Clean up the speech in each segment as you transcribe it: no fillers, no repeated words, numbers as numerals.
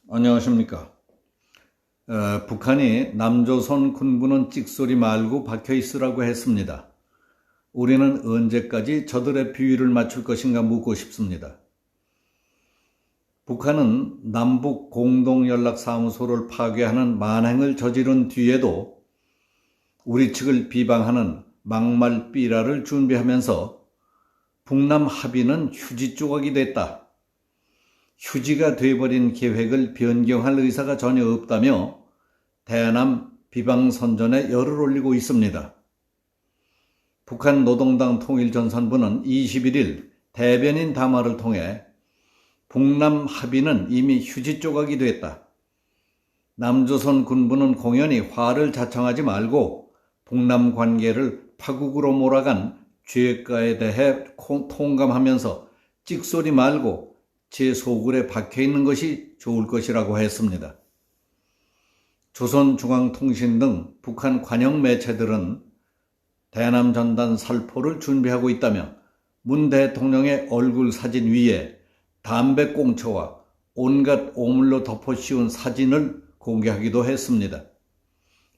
안녕하십니까. 북한이 남조선 군부는 찍소리 말고 박혀 있으라고 했습니다. 우리는 언제까지 저들의 비위를 맞출 것인가 묻고 싶습니다. 북한은 남북 공동연락사무소를 파괴하는 만행을 저지른 뒤에도 우리 측을 비방하는 막말 삐라를 준비하면서 북남 합의는 휴지 조각이 됐다. 휴지가 돼버린 계획을 변경할 의사가 전혀 없다며 대남 비방선전에 열을 올리고 있습니다. 북한 노동당 통일전선부는 21일 대변인 담화를 통해 북남 합의는 이미 휴지 조각이 됐다. 남조선 군부는 공연히 화를 자청하지 말고 북남 관계를 파국으로 몰아간 죄가에 대해 통감하면서 찍소리 말고 제 소굴에 박혀있는 것이 좋을 것이라고 했습니다. 조선중앙통신 등 북한 관영 매체들은 대남 전단 살포를 준비하고 있다며 문 대통령의 얼굴 사진 위에 담배꽁초와 온갖 오물로 덮어 씌운 사진을 공개하기도 했습니다.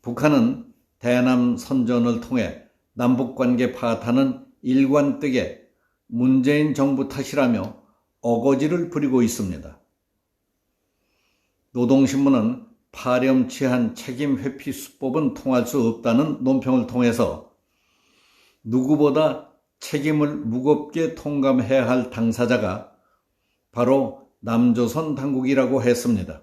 북한은 대남 선전을 통해 남북관계 파탄은 일관되게 문재인 정부 탓이라며 어거지를 부리고 있습니다. 노동신문은 파렴치한 책임 회피 수법은 통할 수 없다는 논평을 통해서 누구보다 책임을 무겁게 통감해야 할 당사자가 바로 남조선 당국이라고 했습니다.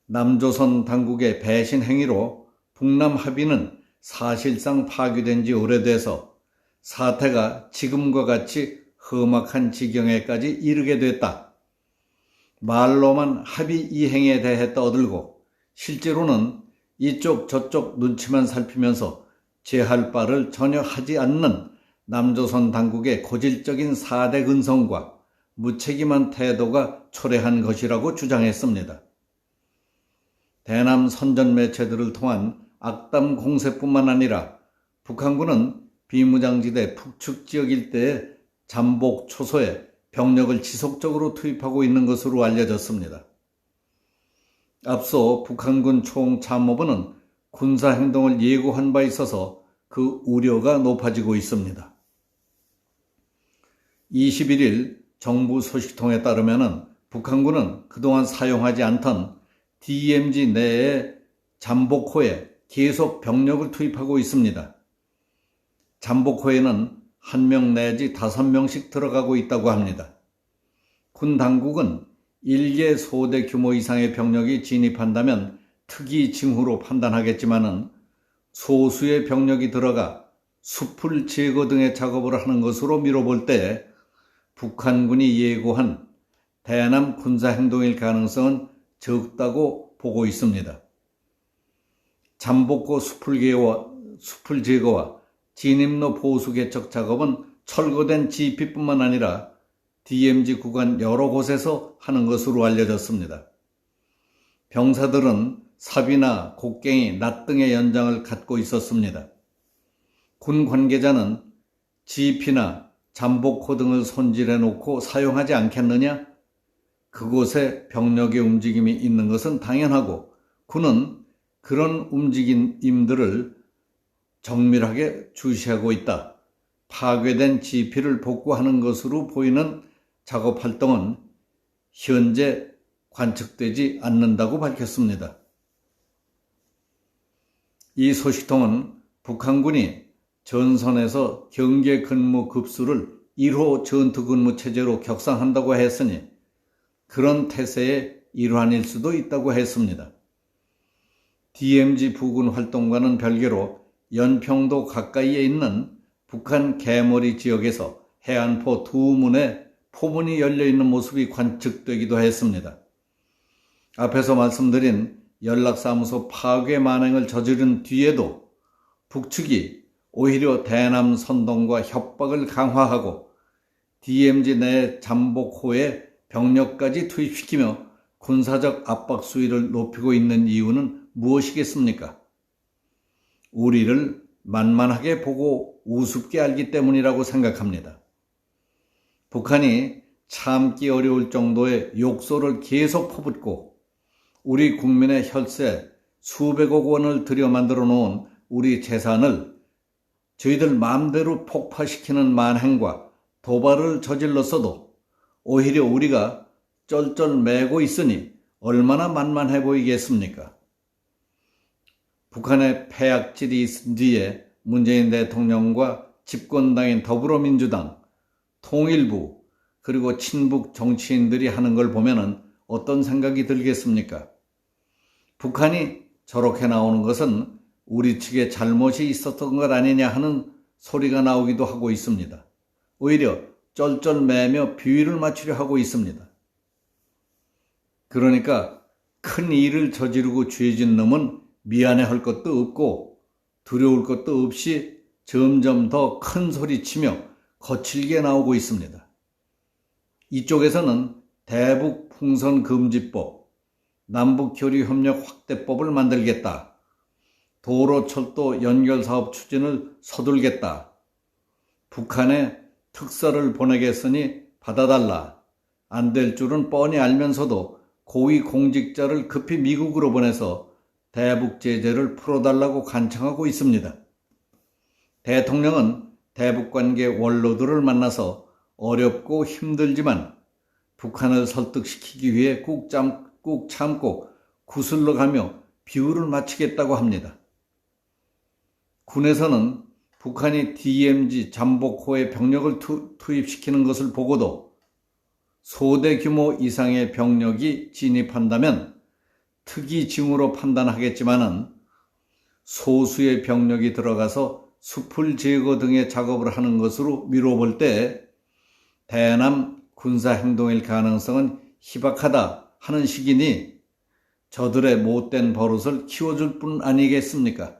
남조선 당국의 배신 행위로 북남 합의는 사실상 파괴된 지 오래돼서 사태가 지금과 같이 험악한 지경에까지 이르게 됐다. 말로만 합의 이행에 대해 떠들고 실제로는 이쪽 저쪽 눈치만 살피면서 제할 바를 전혀 하지 않는 남조선 당국의 고질적인 4대 근성과 무책임한 태도가 초래한 것이라고 주장했습니다. 대남 선전 매체들을 통한 악담 공세뿐만 아니라 북한군은 비무장지대 북측 지역 일대에 잠복 초소에 병력을 지속적으로 투입하고 있는 것으로 알려졌습니다. 앞서 북한군 총참모부는 군사행동을 예고한 바 있어서 그 우려가 높아지고 있습니다. 21일 정부 소식통에 따르면 북한군은 그동안 사용하지 않던 DMZ 내의 잠복호에 계속 병력을 투입하고 있습니다. 잠복호에는 1명 내지 5명씩 들어가고 있다고 합니다. 군 당국은 1개 소대 규모 이상의 병력이 진입한다면 특이 징후로 판단하겠지만은 소수의 병력이 들어가 숲을 제거 등의 작업을 하는 것으로 미뤄볼 때 북한군이 예고한 대남 군사행동일 가능성은 적다고 보고 있습니다. 잠복호 숲을 제거와 진입로 보수 개척 작업은 철거된 GP뿐만 아니라 DMZ 구간 여러 곳에서 하는 것으로 알려졌습니다. 병사들은 삽이나 곡괭이, 낫 등의 연장을 갖고 있었습니다. 군 관계자는 GP나 잠복호 등을 손질해 놓고 사용하지 않겠느냐? 그곳에 병력의 움직임이 있는 것은 당연하고 군은 그런 움직임들을 정밀하게 주시하고 있다. 파괴된 GP를 복구하는 것으로 보이는 작업활동은 현재 관측되지 않는다고 밝혔습니다. 이 소식통은 북한군이 전선에서 경계 근무 급수를 1호 전투근무 체제로 격상한다고 했으니 그런 태세의 일환일 수도 있다고 했습니다. DMZ 부근 활동과는 별개로 연평도 가까이에 있는 북한 개머리 지역에서 해안포 두 문에 포문이 열려있는 모습이 관측되기도 했습니다. 앞에서 말씀드린 연락사무소 파괴 만행을 저지른 뒤에도 북측이 오히려 대남 선동과 협박을 강화하고 DMZ 내 잠복호에 병력까지 투입시키며 군사적 압박 수위를 높이고 있는 이유는 무엇이겠습니까? 우리를 만만하게 보고 우습게 알기 때문이라고 생각합니다. 북한이 참기 어려울 정도의 욕설을 계속 퍼붓고 우리 국민의 혈세 수백억 원을 들여 만들어 놓은 우리 재산을 저희들 마음대로 폭파시키는 만행과 도발을 저질렀어도 오히려 우리가 쩔쩔매고 있으니 얼마나 만만해 보이겠습니까? 북한의 패악질이 있은 뒤에 문재인 대통령과 집권당인 더불어민주당, 통일부, 그리고 친북 정치인들이 하는 걸 보면은 어떤 생각이 들겠습니까? 북한이 저렇게 나오는 것은 우리 측에 잘못이 있었던 것 아니냐 하는 소리가 나오기도 하고 있습니다. 오히려 쩔쩔매며 비위를 맞추려 하고 있습니다. 그러니까 큰 일을 저지르고 죄진 놈은 미안해할 것도 없고 두려울 것도 없이 점점 더 큰 소리치며 거칠게 나오고 있습니다. 이쪽에서는 대북 풍선 금지법, 남북교류협력 확대법을 만들겠다. 도로철도 연결사업 추진을 서둘겠다. 북한에 특사를 보내겠으니 받아달라. 안 될 줄은 뻔히 알면서도 고위 공직자를 급히 미국으로 보내서 대북 제재를 풀어달라고 간청하고 있습니다. 대통령은 대북관계 원로들을 만나서 어렵고 힘들지만 북한을 설득시키기 위해 꾹 참고 구슬러 가며 비유를 맞추겠다고 합니다. 군에서는 북한이 DMZ 잠복호에 병력을 투입시키는 것을 보고도 소대 규모 이상의 병력이 진입한다면 특이징후로 판단하겠지만은 소수의 병력이 들어가서 숲을 제거 등의 작업을 하는 것으로 미뤄볼 때 대남 군사행동일 가능성은 희박하다 하는 식이니 저들의 못된 버릇을 키워줄 뿐 아니겠습니까?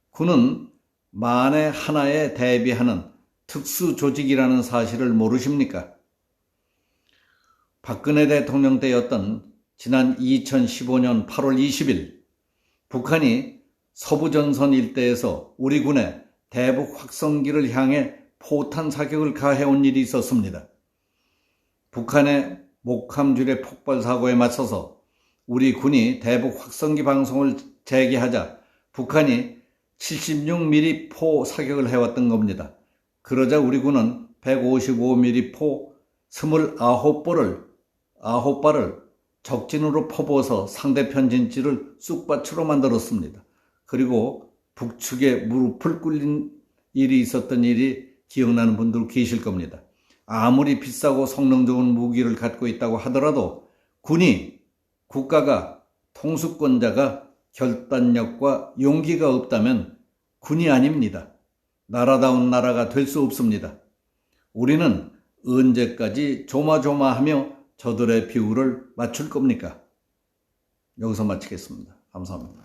군은 만에 하나에 대비하는 특수조직이라는 사실을 모르십니까? 박근혜 대통령 때였던 지난 2015년 8월 20일 북한이 서부전선 일대에서 우리 군의 대북 확성기를 향해 포탄 사격을 가해온 일이 있었습니다. 북한의 목함줄의 폭발 사고에 맞서서 우리 군이 대북 확성기 방송을 재개하자 북한이 76mm 포 사격을 해왔던 겁니다. 그러자 우리 군은 155mm 포 29발을 적진으로 퍼부어서 상대편 진지를 쑥밭으로 만들었습니다. 그리고 북측에 무릎을 꿇린 일이 있었던 일이 기억나는 분들 계실 겁니다. 아무리 비싸고 성능 좋은 무기를 갖고 있다고 하더라도 국가가, 통수권자가 결단력과 용기가 없다면 군이 아닙니다. 나라다운 나라가 될 수 없습니다. 우리는 언제까지 조마조마하며 저들의 비율을 맞출 겁니까? 여기서 마치겠습니다. 감사합니다.